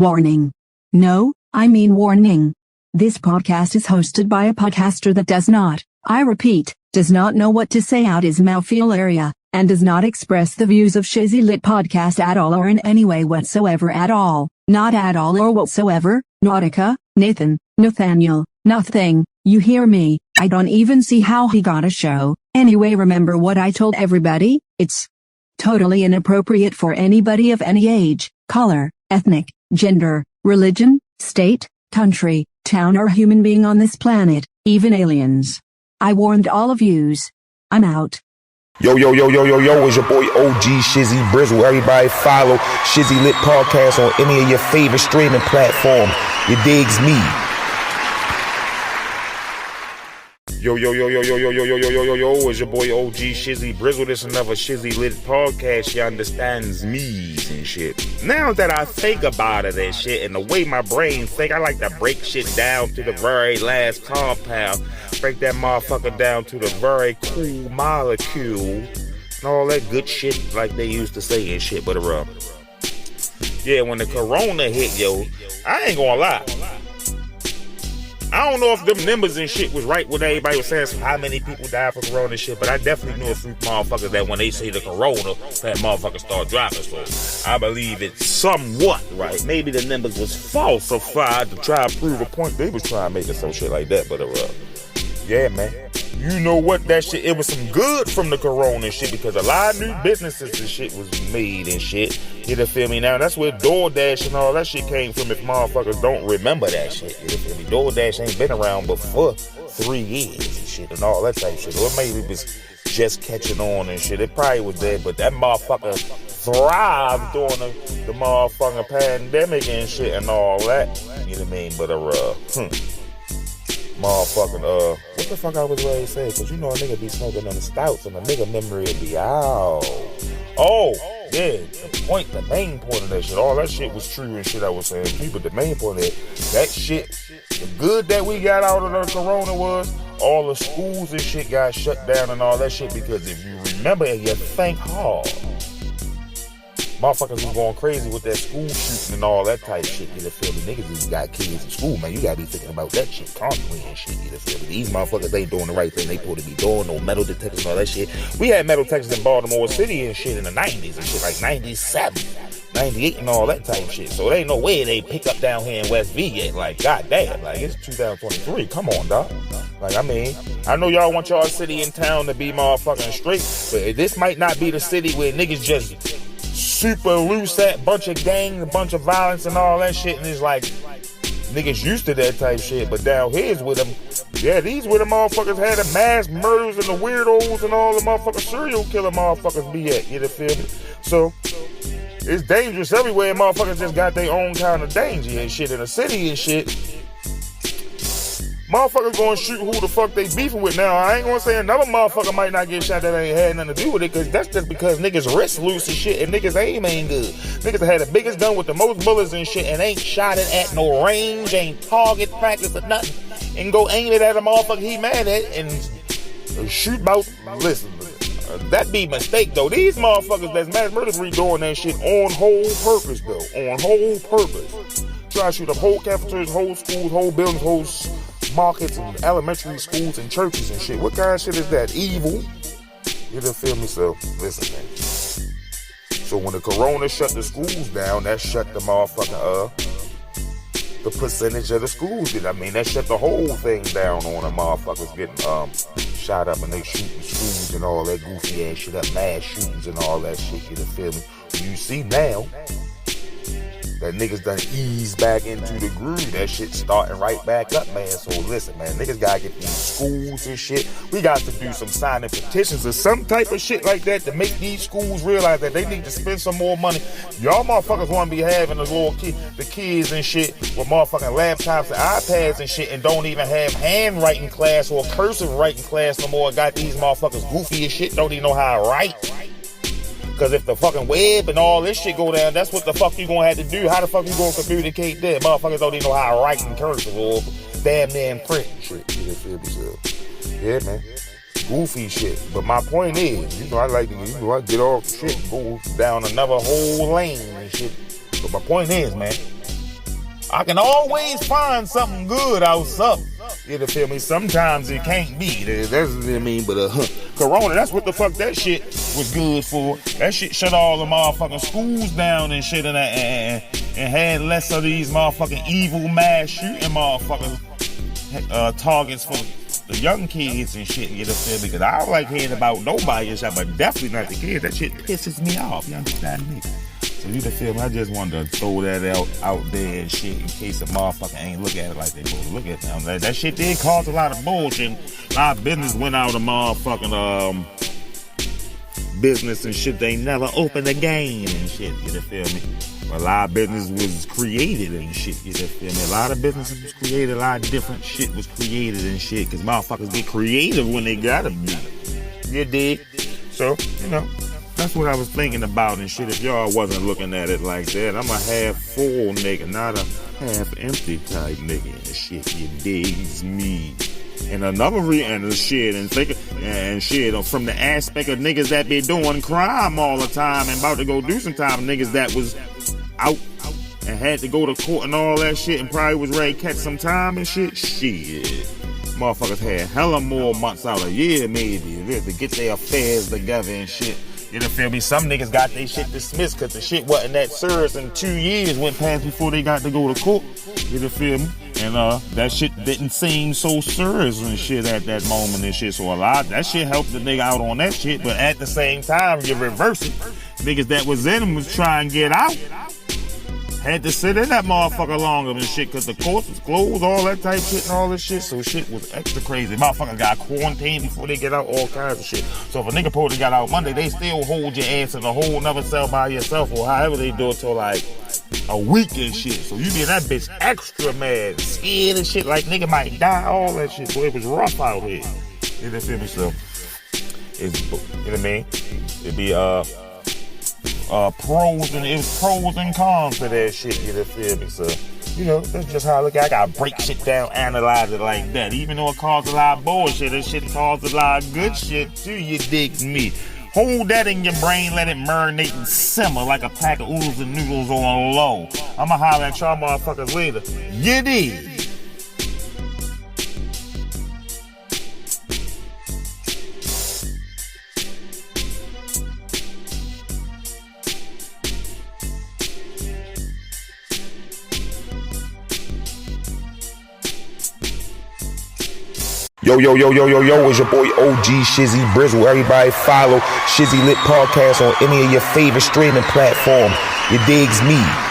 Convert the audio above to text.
Warning. No, I mean warning. This podcast is hosted by a podcaster that does not, I repeat, does not know what to say out his mouthfeel area, and does not express the views of Shizzy Lit Podcast at all or in any way whatsoever at all, not at all or whatsoever. Nautica, Nathan, Nathaniel, nothing, you hear me, I don't even see how he got a show. Anyway, remember what I told everybody, it's totally inappropriate for anybody of any age, color, ethnic, gender, religion, state, country, town or human being on this planet, even aliens. I warned all of yous. I'm out. Yo, it's your boy OG Shizzy Brizzle. Everybody follow Shizzy Lit Podcast on any of your favorite streaming platforms. You digs me. Yo, it's your boy OG Shizzy Brizzle. This is another Shizzy Lit Podcast. You understands me's and shit. Now that I think about it and shit, and the way my brain think, I like to break shit down to the very last compound. Break that motherfucker down to the very cool molecule. And all that good shit like they used to say and shit. But yeah, when the corona hit, yo, I ain't gonna lie. I don't know if them numbers and shit was right when everybody was saying how many people died from corona and shit, but I definitely knew a few motherfuckers that when they say the corona, that motherfucker start dropping. So I believe it's somewhat right. Maybe the numbers was falsified to try to prove a point they was trying to make or some shit like that. But yeah, man. You know what, that shit, it was some good from the corona and shit because a lot of new businesses and shit was made and shit. You feel me? Now, that's where DoorDash and all that shit came from if motherfuckers don't remember that shit. You feel me? DoorDash ain't been around but for 3 years and shit and all that type of shit. Or maybe it was just catching on and shit. It probably was there, but that motherfucker thrived during the motherfucking pandemic and shit and all that. You know what I mean? But, motherfucking, what the fuck I was ready to say? Cause you know a nigga be smoking on the stouts and a nigga memory would be out. Oh, yeah, the main point of that shit, all that shit was true and shit I was saying too, but the main point of it, that shit, the good that we got out of the corona was all the schools and shit got shut down and all that shit because if you remember and you think hard, motherfuckers was going crazy with that school shooting and all that type of shit. You feel me? Niggas just got kids in school, man. You gotta be thinking about that shit constantly and shit. You feel me? These motherfuckers ain't doing the right thing they supposed to be doing. No metal detectors and all that shit. We had metal detectors in Baltimore City and shit in the 90s and shit, like 97, 98 and all that type of shit. So there ain't no way they pick up down here in West V yet. Like, goddamn, like it's 2023. Come on, dog. Like, I mean, I know y'all want y'all city and town to be motherfucking straight, but this might not be the city where niggas just super loose at, bunch of gangs, a bunch of violence and all that shit, and it's like niggas used to that type shit, but down here's with them, yeah, these where the motherfuckers had the mass murders and the weirdos and all the motherfucking serial killer motherfuckers be at, you feel me? So it's dangerous everywhere, and motherfuckers just got their own kind of danger and shit in the city and shit. Motherfuckers gonna shoot who the fuck they beefing with. Now, I ain't gonna say another motherfucker might not get shot that ain't had nothing to do with it, cause that's just because niggas wrist loose and shit and niggas aim ain't good. Niggas had the biggest gun with the most bullets and shit and ain't shot it at no range, ain't target practice or nothing, and go aim it at a motherfucker he mad at and shoot about. Listen, that be mistake though. These motherfuckers that's mass murders doing that shit on whole purpose though, on whole purpose. Try to shoot up whole cafeterias, whole schools, whole buildings, whole markets and elementary schools and churches and shit. What kind of shit is that? Evil. You feel me? So, listen, man. So when the corona shut the schools down, that shut the motherfucking, the percentage of the schools did. I mean, that shut the whole thing down on the motherfuckers getting, shot up and they shooting schools and all that goofy ass shit up, mass shootings and all that shit. You feel me? You see now that niggas done ease back into the groove. That shit starting right back up, man. So listen, man, niggas gotta get these schools and shit. We got to do some signing petitions or some type of shit like that to make these schools realize that they need to spend some more money. Y'all motherfuckers wanna be having the little the kids and shit with motherfucking laptops and iPads and shit and don't even have handwriting class or cursive writing class no more. Got these motherfuckers goofy as shit, don't even know how to write. Because if the fucking web and all this shit go down, that's what the fuck you gonna have to do. How the fuck you gonna communicate that? Motherfuckers don't even know how to write in cursive or damn near in print and shit. You feel me? So, yeah, man. Goofy shit. But my point is, I like to, I get off shit and go down another whole lane and shit. But my point is, man, I can always find something good out something. You feel me? Sometimes it can't be. That's what I mean. But Corona, that's what the fuck that shit was good for. That shit shut all the motherfucking schools down and shit and had less of these motherfucking evil mass shooting motherfuckers targets for the young kids and shit. You feel me? Because I don't like hearing about nobody and shit, but definitely not the kids. That shit pisses me off. You understand me? So you feel me? I just wanted to throw that out there and shit in case a motherfucker ain't look at it like they supposed to look at it. That shit did cause a lot of bullshit. A lot of business went out of motherfucking business and shit. They never opened again and shit. You feel me? A lot of business was created and shit. You feel me? A lot of businesses was created. A lot of different shit was created and shit. Because motherfuckers get creative when they gotta be. You dig? So, that's what I was thinking about and shit. If y'all wasn't looking at it like that, I'm a half full nigga, not a half empty type nigga and shit. You digs me. And another shit from the aspect of niggas that be doing crime all the time and about to go do some time, niggas that was out and had to go to court and all that shit and probably was ready to catch some time and shit. Shit. Motherfuckers had hella more months out a year maybe to get their affairs together and shit. You feel me? Some niggas got their shit dismissed because the shit wasn't that serious and 2 years went past before they got to go to court. You feel me? And that shit didn't seem so serious and shit at that moment and shit. So a lot that shit helped the nigga out on that shit. But at the same time, you reverse it. Niggas that was in them was trying to get out. Had to sit in that motherfucker longer and shit because the courts was closed, all that type shit and all this shit. So shit was extra crazy. Motherfuckers got quarantined before they get out, all kinds of shit. So if a nigga probably got out Monday, they still hold your ass in a whole nother cell by yourself or however they do it till like a week and shit. So you be in that bitch extra mad, scared and shit like nigga might die, all that shit. Boy, it was rough out here. You feel me? So it's, you know what I mean? It'd be pros and cons to that shit, you feel me? So, that's just how I look at it. I gotta break shit down, analyze it like that. Even though it caused a lot of bullshit, that shit caused a lot of good shit too, you dig me? Hold that in your brain, let it marinate and simmer like a pack of oodles and noodles on low. I'ma holler at y'all motherfuckers later. You dig? Yo, it's your boy OG Shizzy Brizzle. Everybody follow Shizzy Lit Podcast on any of your favorite streaming platforms. You digs me.